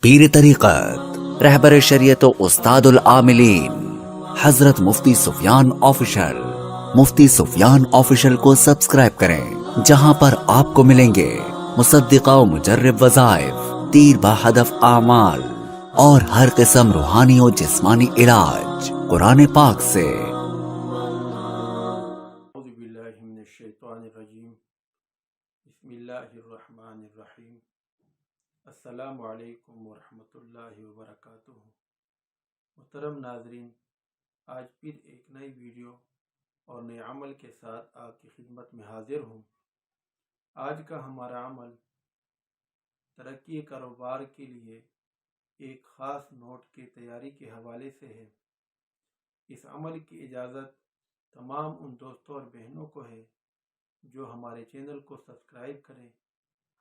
پیر طریقت رہبر شریعت و استاد العاملین حضرت مفتی سفیان آفیشل۔ مفتی سفیان آفیشل کو سبسکرائب کریں، جہاں پر آپ کو ملیں گے مصدقہ و مجرب وظائف، تیر با ہدف اعمال اور ہر قسم روحانی و جسمانی علاج قرآن پاک سے۔ اعوذ باللہ من الشیطان الرجیم، بسم اللہ الرحمن الرحیم۔ السلام علیکم ورحمۃ اللہ وبرکاتہ۔ محترم ناظرین، آج پھر ایک نئی ویڈیو اور نئے عمل کے ساتھ آپ کی خدمت میں حاضر ہوں۔ آج کا ہمارا عمل ترقی کاروبار کے لیے ایک خاص نوٹ کی تیاری کے حوالے سے ہے۔ اس عمل کی اجازت تمام ان دوستوں اور بہنوں کو ہے جو ہمارے چینل کو سبسکرائب کریں،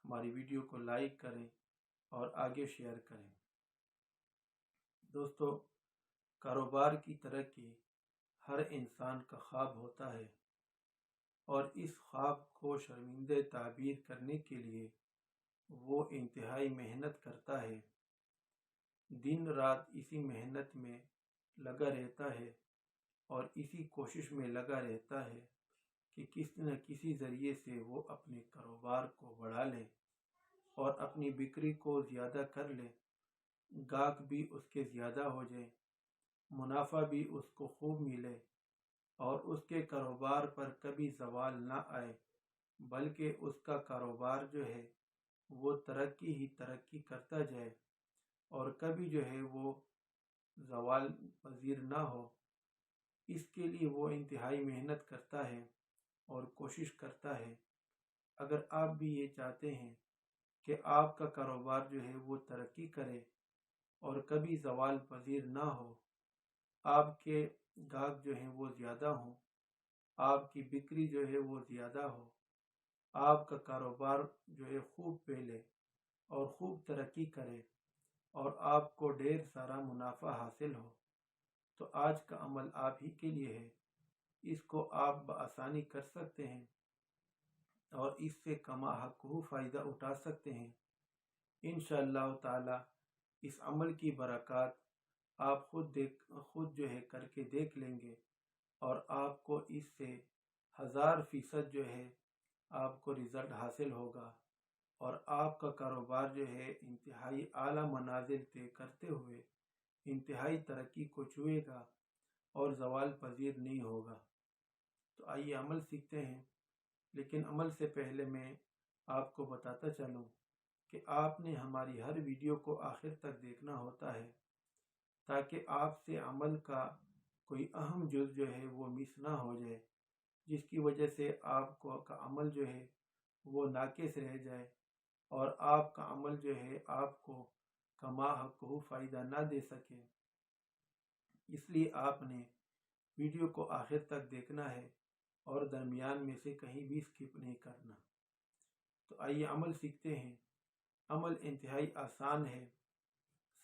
ہماری ویڈیو کو لائک کریں اور آگے شیئر کریں۔ دوستو، کاروبار کی ترقی ہر انسان کا خواب ہوتا ہے، اور اس خواب کو شرمندہ تعبیر کرنے کے لیے وہ انتہائی محنت کرتا ہے، دن رات اسی محنت میں لگا رہتا ہے اور اسی کوشش میں لگا رہتا ہے کہ کسی نہ کسی ذریعے سے وہ اپنے کاروبار کو بڑھا لے اور اپنی بکری کو زیادہ کر لے، گاہک بھی اس کے زیادہ ہو جائے، منافع بھی اس کو خوب ملے اور اس کے کاروبار پر کبھی زوال نہ آئے، بلکہ اس کا کاروبار جو ہے وہ ترقی ہی ترقی کرتا جائے اور کبھی جو ہے وہ زوال پذیر نہ ہو۔ اس کے لیے وہ انتہائی محنت کرتا ہے اور کوشش کرتا ہے۔ اگر آپ بھی یہ چاہتے ہیں کہ آپ کا کاروبار جو ہے وہ ترقی کرے اور کبھی زوال پذیر نہ ہو، آپ کے گاہک جو ہیں وہ زیادہ ہوں، آپ کی بکری جو ہے وہ زیادہ ہو، آپ کا کاروبار جو ہے خوب پھیلے اور خوب ترقی کرے اور آپ کو ڈھیر سارا منافع حاصل ہو، تو آج کا عمل آپ ہی کے لیے ہے۔ اس کو آپ بآسانی کر سکتے ہیں اور اس سے کما حق فائدہ اٹھا سکتے ہیں۔ انشاءاللہ تعالی اس عمل کی برکات آپ خود جو ہے کر کے دیکھ لیں گے، اور آپ کو اس سے 1000% جو ہے آپ کو رزلٹ حاصل ہوگا، اور آپ کا کاروبار جو ہے انتہائی اعلیٰ منازل طے کرتے ہوئے انتہائی ترقی کو چھوئے گا اور زوال پذیر نہیں ہوگا۔ تو آئیے عمل سیکھتے ہیں، لیکن عمل سے پہلے میں آپ کو بتاتا چلوں کہ آپ نے ہماری ہر ویڈیو کو آخر تک دیکھنا ہوتا ہے، تاکہ آپ سے عمل کا کوئی اہم جز جو ہے وہ مس نہ ہو جائے، جس کی وجہ سے آپ کو کا عمل جو ہے وہ ناقص رہ جائے اور آپ کا عمل جو ہے آپ کو کما حق فائدہ نہ دے سکے۔ اس لیے آپ نے ویڈیو کو آخر تک دیکھنا ہے اور درمیان میں سے کہیں بھی سکپ نہیں کرنا۔ تو آئیے عمل سیکھتے ہیں۔ عمل انتہائی آسان ہے۔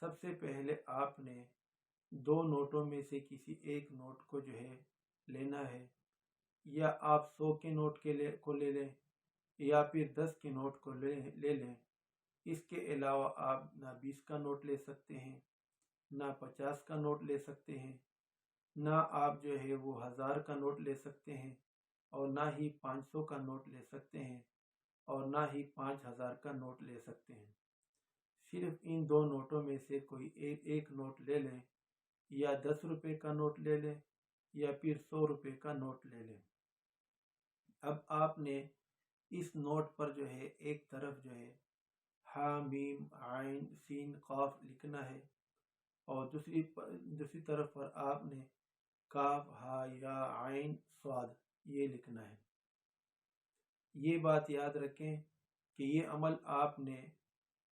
سب سے پہلے آپ نے 2 نوٹوں میں سے کسی ایک نوٹ کو جو ہے لینا ہے، یا آپ 100 کے نوٹ کو لے لیں یا پھر 10 کے نوٹ کو لے لیں۔ اس کے علاوہ آپ نہ 20 کا نوٹ لے سکتے ہیں، نہ 50 کا نوٹ لے سکتے ہیں، نہ آپ جو ہے وہ 1000 کا نوٹ لے سکتے ہیں، اور نہ ہی 500 کا نوٹ لے سکتے ہیں، اور نہ ہی 5000 کا نوٹ لے سکتے ہیں۔ صرف ان 2 نوٹوں میں سے کوئی ایک نوٹ لے لیں، یا 10 روپے کا نوٹ لے لیں یا پھر 100 روپے کا نوٹ لے لیں۔ اب آپ نے اس نوٹ پر جو ہے ایک طرف جو ہے ہا میم عین سین قاف لکھنا ہے، اور دوسری طرف پر آپ نے کاف ہا یا عین صاد یہ لکھنا ہے۔ یہ بات یاد رکھیں کہ یہ عمل آپ نے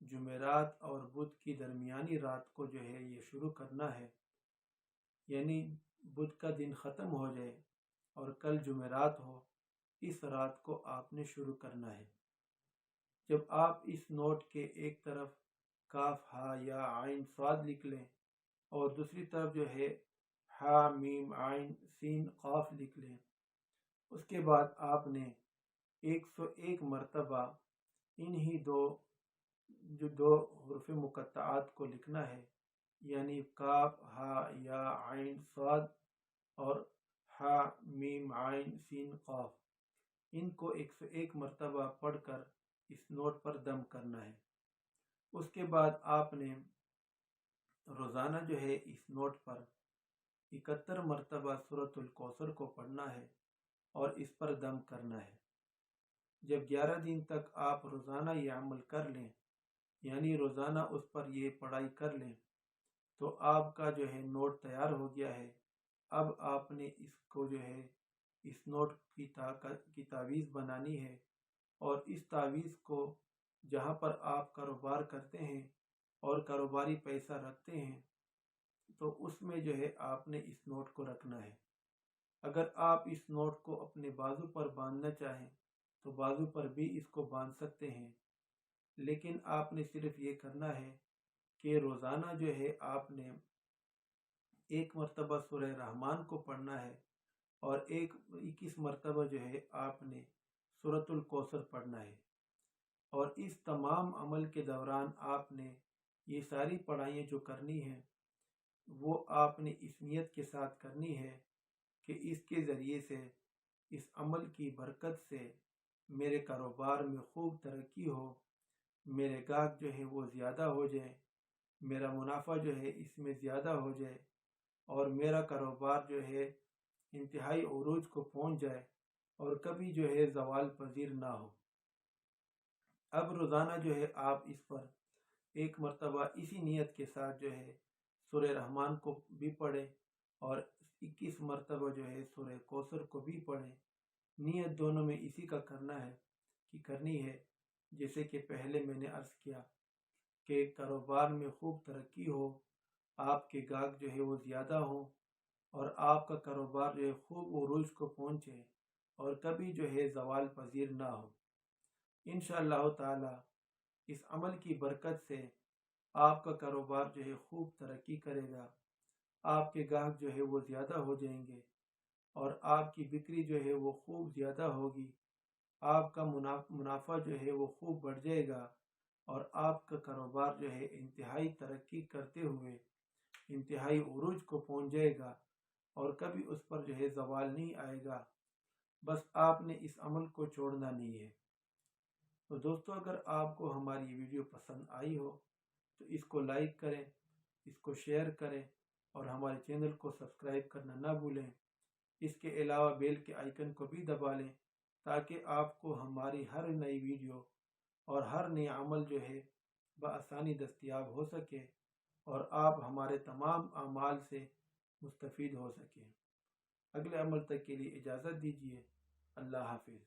جمعرات اور بدھ کی درمیانی رات کو جو ہے یہ شروع کرنا ہے، یعنی بدھ کا دن ختم ہو جائے اور کل جمعرات ہو، اس رات کو آپ نے شروع کرنا ہے۔ جب آپ اس نوٹ کے ایک طرف کاف ہا یا عین صاد لکھ لیں اور دوسری طرف جو ہے ہا میم عین سین قاف لکھ لیں، اس کے بعد آپ نے 101 مرتبہ انہی 2 جو دو حروف مقطعات کو لکھنا ہے، یعنی کاف ہا یا عین صاد اور ہا میم عین سین قاف، ان کو 101 مرتبہ پڑھ کر اس نوٹ پر دم کرنا ہے۔ اس کے بعد آپ نے روزانہ جو ہے اس نوٹ پر 71 مرتبہ سورۃ الکوثر کو پڑھنا ہے اور اس پر دم کرنا ہے۔ جب 11 دن تک آپ روزانہ یہ عمل کر لیں، یعنی روزانہ اس پر یہ پڑھائی کر لیں، تو آپ کا جو ہے نوٹ تیار ہو گیا ہے۔ اب آپ نے اس کو جو ہے اس نوٹ کی تعویذ بنانی ہے، اور اس تعویذ کو جہاں پر آپ کاروبار کرتے ہیں اور کاروباری پیسہ رکھتے ہیں تو اس میں جو ہے آپ نے اس نوٹ کو رکھنا ہے۔ اگر آپ اس نوٹ کو اپنے بازو پر باندھنا چاہیں تو بازو پر بھی اس کو باندھ سکتے ہیں، لیکن آپ نے صرف یہ کرنا ہے کہ روزانہ جو ہے آپ نے 1 مرتبہ سورہ رحمان کو پڑھنا ہے اور 21 مرتبہ جو ہے آپ نے سورۃ الکوثر پڑھنا ہے، اور اس تمام عمل کے دوران آپ نے یہ ساری پڑھائیاں جو کرنی ہیں وہ آپ نے اس نیت کے ساتھ کرنی ہے کہ اس کے ذریعے سے، اس عمل کی برکت سے میرے کاروبار میں خوب ترقی ہو، میرے گاہک جو ہے وہ زیادہ ہو جائے، میرا منافع جو ہے اس میں زیادہ ہو جائے، اور میرا کاروبار جو ہے انتہائی عروج کو پہنچ جائے اور کبھی جو ہے زوال پذیر نہ ہو۔ اب روزانہ جو ہے آپ اس پر 1 مرتبہ اسی نیت کے ساتھ جو ہے سورہ رحمان کو بھی پڑھیں اور 21 مرتبہ جو ہے سورہ کوثر کو بھی پڑھیں۔ نیت دونوں میں اسی کا کرنی ہے جیسے کہ پہلے میں نے عرض کیا کہ کاروبار میں خوب ترقی ہو، آپ کے گاہک جو ہے وہ زیادہ ہوں، اور آپ کا کاروبار جو ہے خوب عروج کو پہنچے اور کبھی جو ہے زوال پذیر نہ ہو۔ انشاءاللہ تعالی اس عمل کی برکت سے آپ کا کاروبار جو ہے خوب ترقی کرے گا، آپ کے گاہک جو ہے وہ زیادہ ہو جائیں گے، اور آپ کی بکری جو ہے وہ خوب زیادہ ہوگی، آپ کا منافع جو ہے وہ خوب بڑھ جائے گا، اور آپ کا کاروبار جو ہے انتہائی ترقی کرتے ہوئے انتہائی عروج کو پہنچ جائے گا، اور کبھی اس پر جو ہے زوال نہیں آئے گا۔ بس آپ نے اس عمل کو چھوڑنا نہیں ہے۔ تو دوستو، اگر آپ کو ہماری یہ ویڈیو پسند آئی ہو تو اس کو لائک کریں، اس کو شیئر کریں، اور ہمارے چینل کو سبسکرائب کرنا نہ بھولیں۔ اس کے علاوہ بیل کے آئیکن کو بھی دبا لیں تاکہ آپ کو ہماری ہر نئی ویڈیو اور ہر نئی عمل جو ہے بآسانی دستیاب ہو سکے، اور آپ ہمارے تمام اعمال سے مستفید ہو سکیں۔ اگلے عمل تک کے لیے اجازت دیجیے۔ اللہ حافظ۔